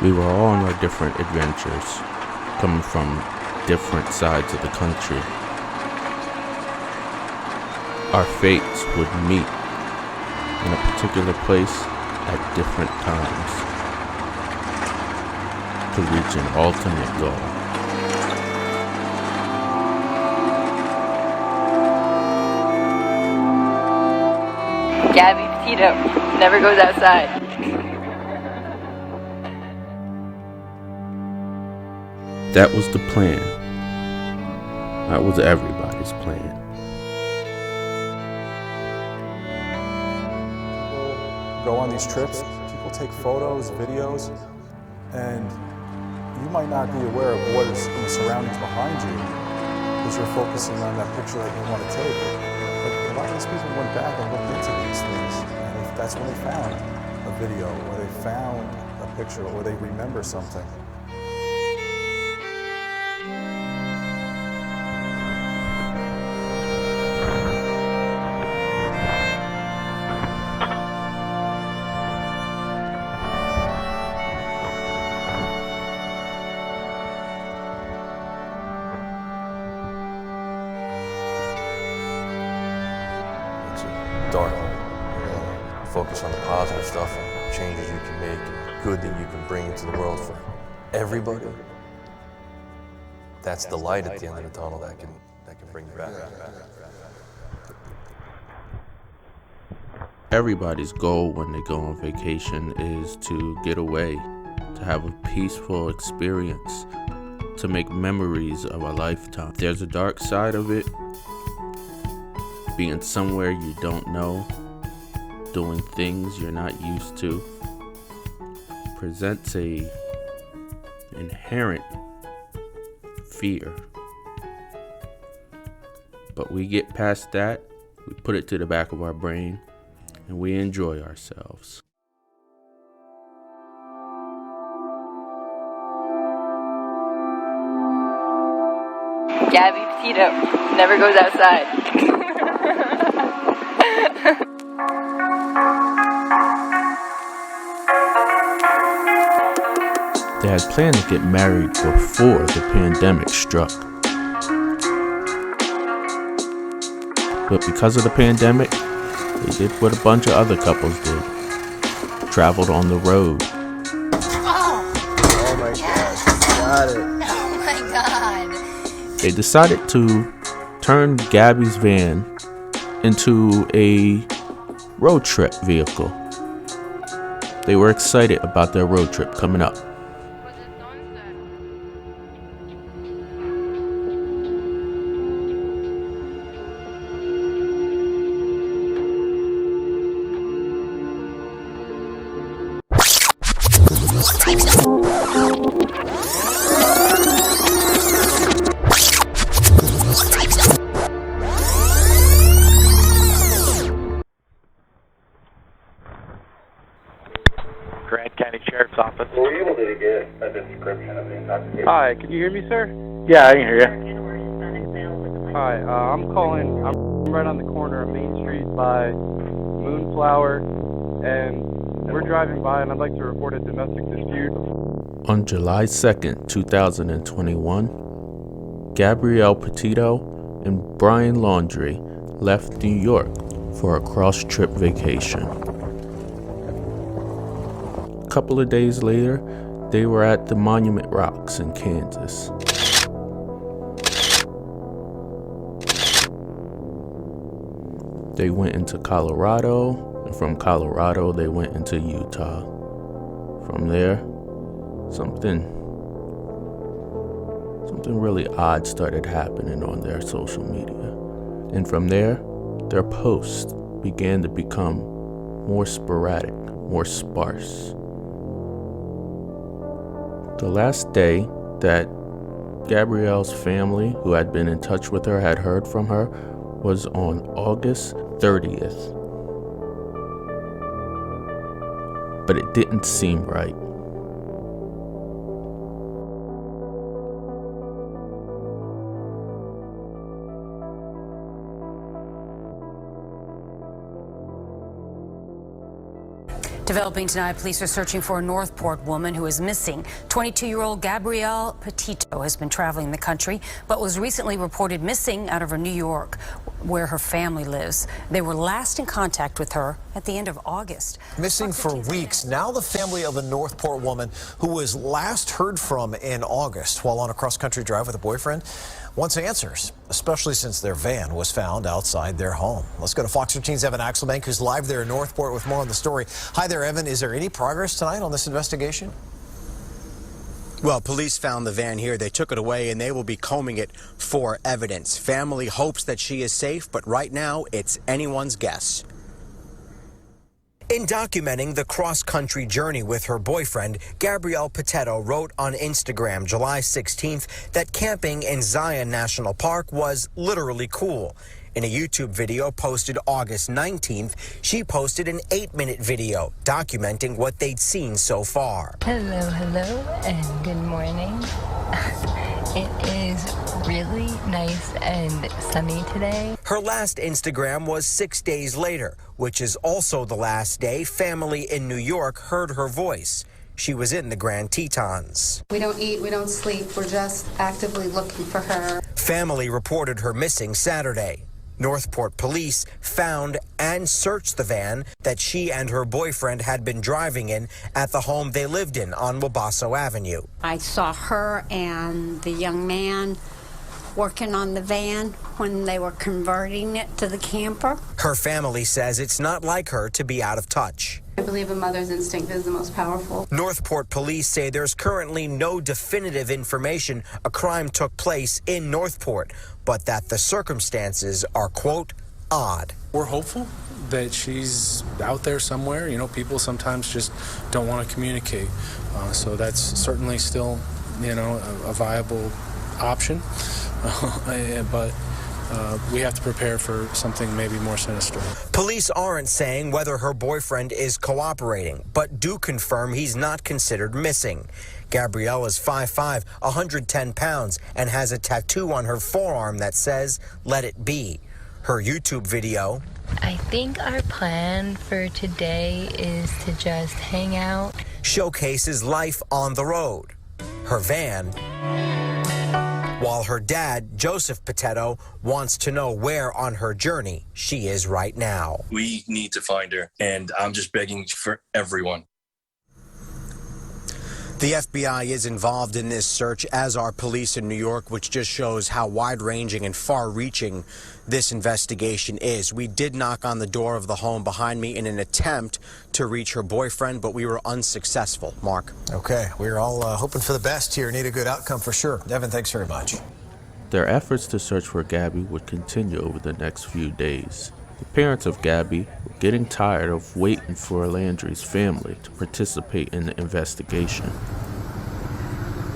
We were all on our different adventures, coming from different sides of the country. Our fates would meet in a particular place at different times to reach an ultimate goal. Gabby Petito never goes outside. That was the plan. That was everybody's plan. People go on these trips, people take photos, videos, and you might not be aware of what is in the surroundings behind you because you're focusing on that picture that you want to take. But a lot of these people went back and looked into these things, and that's when they found a video, or they found a picture, or they remember something. Dark. Focus on the positive stuff and changes you can make and good that you can bring into the world for everybody. That's the light at the end of the tunnel that can bring you back. Everybody's goal when they go on vacation is to get away, to have a peaceful experience, to make memories of a lifetime. There's a dark side of it. Being somewhere you don't know, doing things you're not used to, presents a inherent fear. But we get past that, we put it to the back of our brain, and we enjoy ourselves. Gabby Petito never goes outside. They had planned to get married before the pandemic struck. But because of the pandemic, they did what a bunch of other couples did. Traveled on the road. Oh my gosh, got it. Oh my god. They decided to turn Gabby's van into a road trip vehicle. They were excited about their road trip coming up. Grant County Sheriff's Office. Were you able to get a description of the intoxication? Hi, can you hear me, sir? Yeah, I can hear you. Hi, I'm calling. I'm right on the corner of Main Street by Moonflower, and we're driving by, and I'd like to report a domestic dispute. On July 2nd, 2021, Gabby Petito and Brian Laundrie left New York for a cross-trip vacation. A couple of days later, they were at the Monument Rocks in Kansas. They went into Colorado, and from Colorado, they went into Utah. From there, something really odd started happening on their social media. And from there, their posts began to become more sporadic, more sparse. The last day that Gabrielle's family, who had been in touch with her, had heard from her was on August 30th. But it didn't seem right. Developing tonight, police are searching for a Northport woman who is missing. 22-year-old Gabby Petito has been traveling the country, but was recently reported missing out of New York, where her family lives. They were last in contact with her at the end of August. Missing for weeks. Now the family of the Northport woman who was last heard from in August while on a cross-country drive with a boyfriend wants answers, especially since their van was found outside their home. Let's go to Fox 13's Evan Axelbank, who's live there in Northport with more on the story. Hi there, Evan. Is there any progress tonight on this investigation? Well, police found the van here. They took it away, and they will be combing it for evidence. Family hopes that she is safe, but right now, it's anyone's guess. In documenting the cross-country journey with her boyfriend, Gabby Petito wrote on Instagram July 16th that camping in Zion National Park was literally cool. In a YouTube video posted August 19th, she posted an 8-minute video documenting what they'd seen so far. Hello, and good morning. It is really nice and sunny today. Her last Instagram was 6 days later, which is also the last day family in New York heard her voice. She was in the Grand Tetons. We don't eat, we don't sleep, we're just actively looking for her. Family reported her missing Saturday. Northport police found and searched the van that she and her boyfriend had been driving in at the home they lived in on Wabasso Avenue. I saw her and the young man working on the van when they were converting it to the camper. Her family says it's not like her to be out of touch. I believe a mother's instinct is the most powerful. Northport police say there's currently no definitive information a crime took place in Northport, but that the circumstances are, quote, odd. We're hopeful that she's out there somewhere. You know, people sometimes just don't want to communicate. So that's certainly still, you know, a viable option. But we have to prepare for something maybe more sinister. Police aren't saying whether her boyfriend is cooperating, but do confirm he's not considered missing. Gabrielle is 5'5", 110 pounds, and has a tattoo on her forearm that says, "Let it be." Her YouTube video. I think our plan for today is to just hang out. Showcases life on the road. Her van. While her dad, Joseph Petito, wants to know where on her journey she is right now. We need to find her, and I'm just begging for everyone. The FBI is involved in this search, as are police in New York, which just shows how wide-ranging and far-reaching this investigation is. We did knock on the door of the home behind me in an attempt to reach her boyfriend, but we were unsuccessful. Mark. Okay, we're all hoping for the best here. Need a good outcome for sure. Devin, thanks very much. Their efforts to search for Gabby would continue over the next few days. The parents of Gabby were getting tired of waiting for Landry's family to participate in the investigation.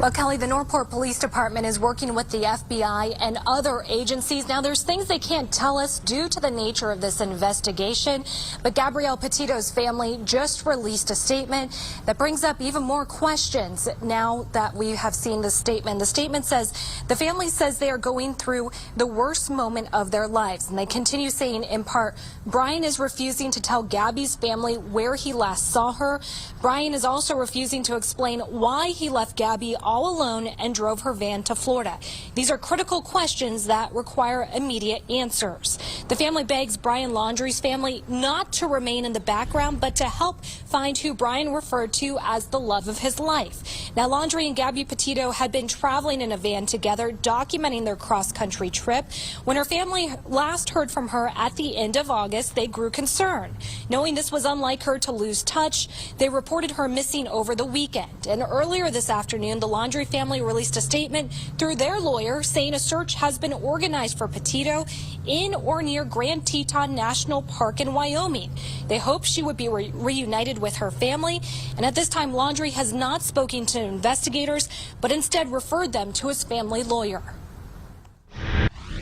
Well, Kelly, the Northport Police Department is working with the FBI and other agencies. Now, there's things they can't tell us due to the nature of this investigation, but Gabrielle Petito's family just released a statement that brings up even more questions now that we have seen the statement. The statement says the family says they are going through the worst moment of their lives, and they continue saying, in part, Brian is refusing to tell Gabby's family where he last saw her. Brian is also refusing to explain why he left Gabby all alone and drove her van to Florida. These are critical questions that require immediate answers. The family begs Brian Laundrie's family not to remain in the background, but to help find who Brian referred to as the love of his life. Now, Laundrie and Gabby Petito had been traveling in a van together, documenting their cross-country trip. When her family last heard from her at the end of August, they grew concerned. Knowing this was unlike her to lose touch, they reported her missing over the weekend. And earlier this afternoon, the Laundrie family released a statement through their lawyer saying a search has been organized for Petito in or near Grand Teton National Park in Wyoming. They hope she would be reunited with her family, and at this time Laundrie has not spoken to investigators but instead referred them to his family lawyer.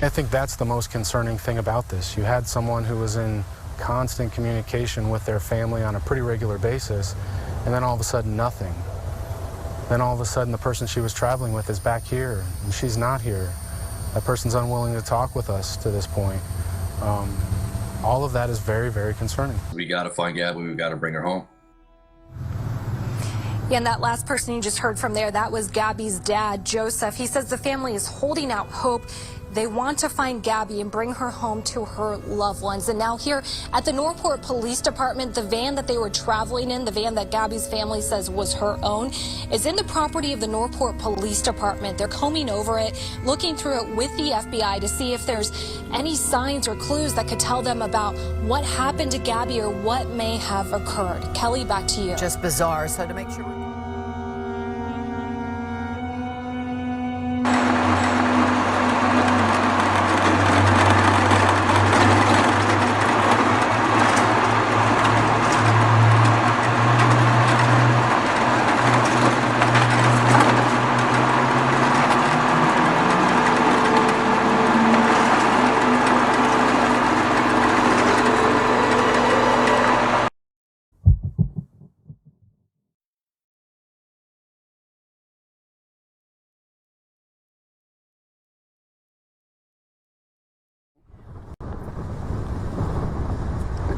I think that's the most concerning thing about this. You had someone who was in constant communication with their family on a pretty regular basis, and then all of a sudden nothing. Then all of a sudden the person she was traveling with is back here, and she's not here. That person's unwilling to talk with us to this point. All of that is very, very concerning. We got to find Gabby. We got to bring her home. Yeah, and that last person you just heard from there, that was Gabby's dad, Joseph. He says the family is holding out hope. They want to find Gabby and bring her home to her loved ones. And now here at the Northport Police Department, the van that they were traveling in, the van that Gabby's family says was her own, is in the property of the Northport Police Department. They're combing over it, looking through it with the FBI to see if there's any signs or clues that could tell them about what happened to Gabby or what may have occurred. Kelly, back to you. Just bizarre. So to make sure.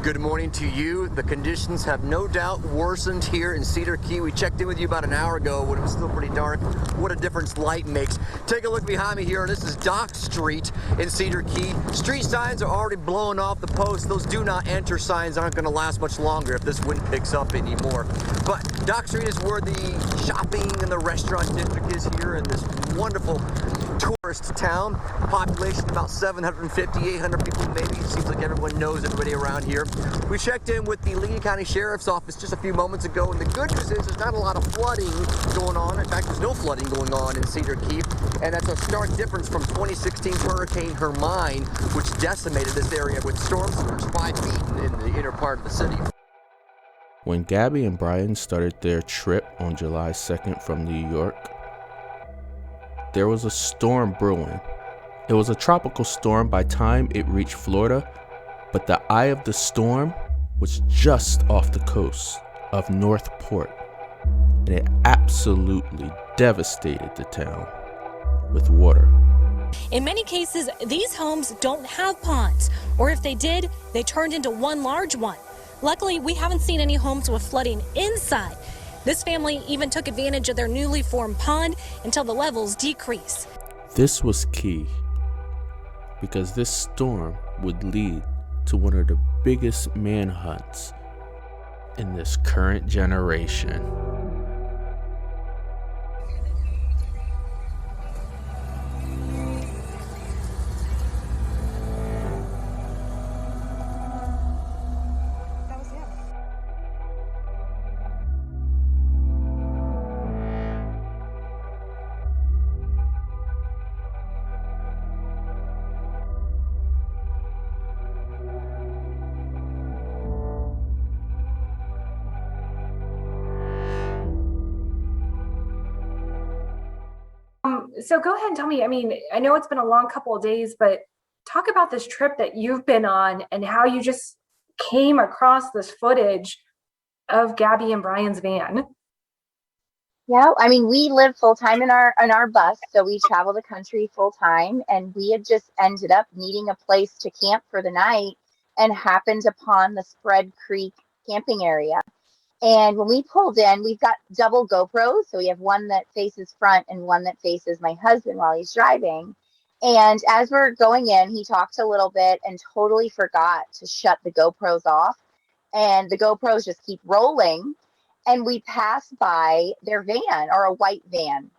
Good morning to you. The conditions have no doubt worsened here in Cedar Key. We checked in with you about an hour ago when it was still pretty dark. What a difference light makes. Take a look behind me here. This is Dock Street in Cedar Key. Street signs are already blowing off the posts. Those do not enter signs aren't going to last much longer if this wind picks up anymore. But Dock Street is where the shopping and the restaurant district is here in this wonderful tourist town. Population about 750, 800 people maybe. It seems like everyone knows everybody around here. We checked in with the Lee County Sheriff's Office just a few moments ago, and the good news is there's not a lot of flooding going on. In fact, there's no flooding going on in Cedar Key, and that's a stark difference from 2016 Hurricane Hermine, which decimated this area with storms that reached 5 feet in the inner part of the city. When Gabby and Brian started their trip on July 2nd from New York, there was a storm brewing. It was a tropical storm by time it reached Florida, but the eye of the storm was just off the coast of Northport, and it absolutely devastated the town with water. In many cases, these homes don't have ponds, or if they did, they turned into one large one. Luckily, we haven't seen any homes with flooding inside. This family even took advantage of their newly formed pond until the levels decrease. This was key because this storm would lead to one of the biggest manhunts in this current generation. So go ahead and tell me, I mean, I know it's been a long couple of days, but talk about this trip that you've been on and how you just came across this footage of Gabby and Brian's van. Yeah, I mean, we live full time in our bus, so we travel the country full time, and we had just ended up needing a place to camp for the night and happened upon the Spread Creek camping area. And when we pulled in, we've got double GoPros. So we have one that faces front and one that faces my husband while he's driving. And as we're going in, he talked a little bit and totally forgot to shut the GoPros off. And the GoPros just keep rolling. And we passed by their van, or a white van.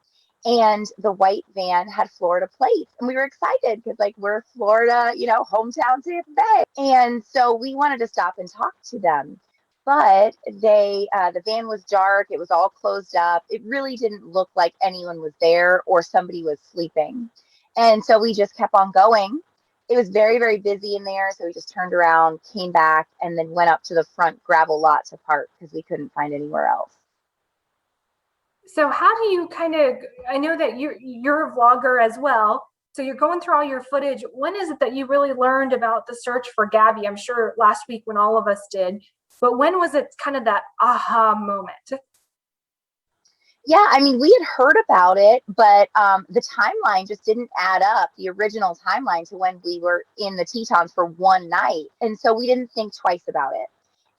And the white van had Florida plates. And we were excited because, like, we're Florida, you know, hometown Tampa Bay. And so we wanted to stop and talk to them. But the van was dark. It was all closed up. It really didn't look like anyone was there or somebody was sleeping. And so we just kept on going. It was very, very busy in there. So we just turned around, came back, and then went up to the front gravel lot to park because we couldn't find anywhere else. So how do you I know that you're a vlogger as well. So you're going through all your footage. When is it that you really learned about the search for Gabby? I'm sure last week when all of us did. But when was it kind of that aha moment? Yeah, I mean, we had heard about it, but the timeline just didn't add up, the original timeline, to when we were in the Tetons for one night. And so we didn't think twice about it.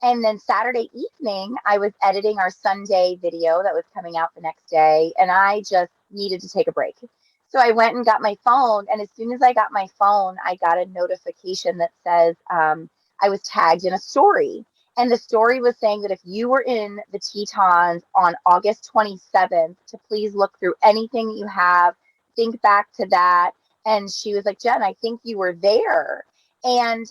And then Saturday evening, I was editing our Sunday video that was coming out the next day, and I just needed to take a break. So I went and got my phone, and as soon as I got my phone, I got a notification that says I was tagged in a story. And the story was saying that if you were in the Tetons on August 27th, to please look through anything that you have, think back to that. And she was like, Jen, I think you were there. And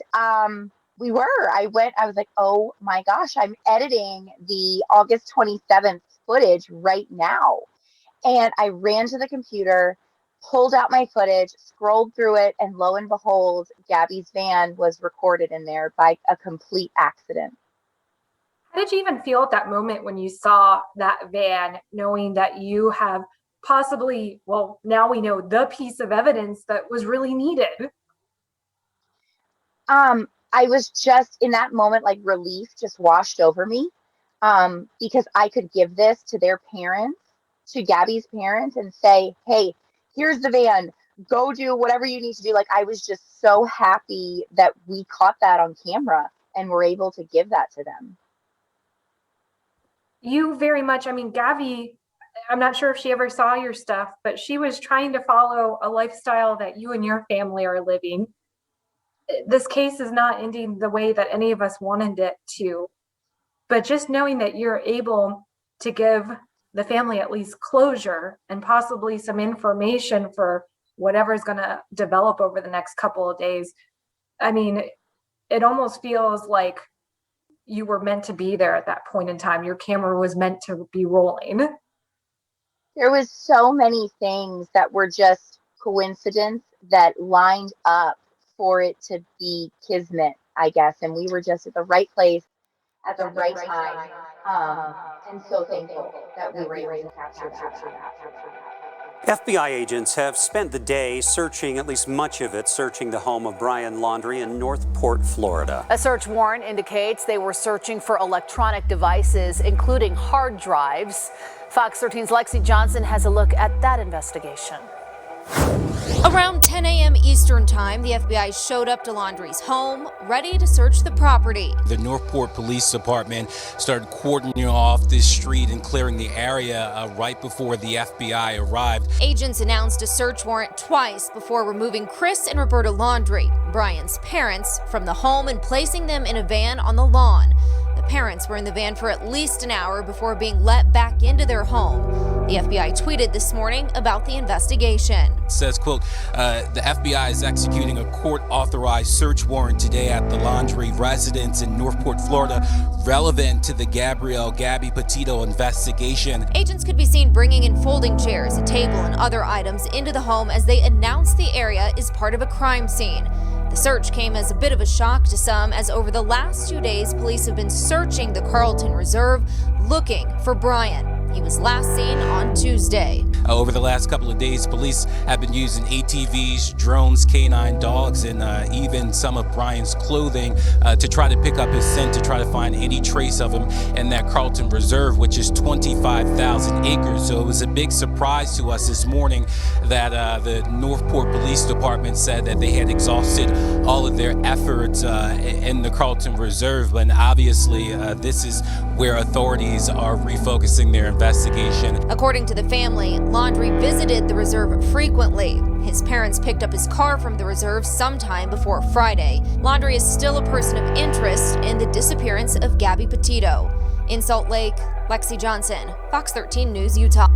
we were. I was like, oh my gosh, I'm editing the August 27th footage right now. And I ran to the computer, pulled out my footage, scrolled through it, and lo and behold, Gabby's van was recorded in there by a complete accident. How did you even feel at that moment when you saw that van, knowing that you have possibly, well, now we know the piece of evidence that was really needed? I was just in that moment, like relief just washed over me, because I could give this to their parents, to Gabby's parents, and say, hey, here's the van, go do whatever you need to do. Like, I was just so happy that we caught that on camera and were able to give that to them. You very much, I mean, Gabby, I'm not sure if she ever saw your stuff, but she was trying to follow a lifestyle that you and your family are living. This case is not ending the way that any of us wanted it to, but just knowing that you're able to give the family at least closure and possibly some information for whatever is going to develop over the next couple of days. I mean, it almost feels like you were meant to be there at that point in time. Your camera was meant to be rolling. There was so many things that were just coincidence that lined up for it to be kismet, I guess. And we were just at the right place at the right time. And so thankful that we were able to capture that. FBI agents have spent the day searching, at least much of it, searching the home of Brian Laundrie in Northport, Florida. A search warrant indicates they were searching for electronic devices, including hard drives. Fox 13's Lexi Johnson has a look at that investigation. Around 10 a.m. Eastern Time, the FBI showed up to Laundrie's home, ready to search the property. The Northport Police Department started cordoning off this street and clearing the area right before the FBI arrived. Agents announced a search warrant twice before removing Chris and Roberta Laundrie, Brian's parents, from the home and placing them in a van on the lawn. The parents were in the van for at least an hour before being let back into their home. The FBI tweeted this morning about the investigation. It says, quote, the FBI is executing a court-authorized search warrant today at the Laundrie residence in Northport, Florida, relevant to the Gabby Petito investigation. Agents could be seen bringing in folding chairs, a table, and other items into the home as they announced the area is part of a crime scene. The search came as a bit of a shock to some, as over the last 2 days, police have been searching the Carlton Reserve looking for Brian. He was last seen on Tuesday. Over the last couple of days, police have been using ATVs, drones, canine dogs, and even some of Brian's clothing to try to pick up his scent, to try to find any trace of him in that Carlton Reserve, which is 25,000 acres. So it was a big surprise to us this morning that the Northport Police Department said that they had exhausted all of their efforts in the Carlton Reserve. But obviously, this is where authorities are refocusing their investigation. According to the family, Laundrie visited the reserve frequently. His parents picked up his car from the reserve sometime before Friday. Laundrie is still a person of interest in the disappearance of Gabby Petito. In Salt Lake, Lexi Johnson, Fox 13 News, Utah.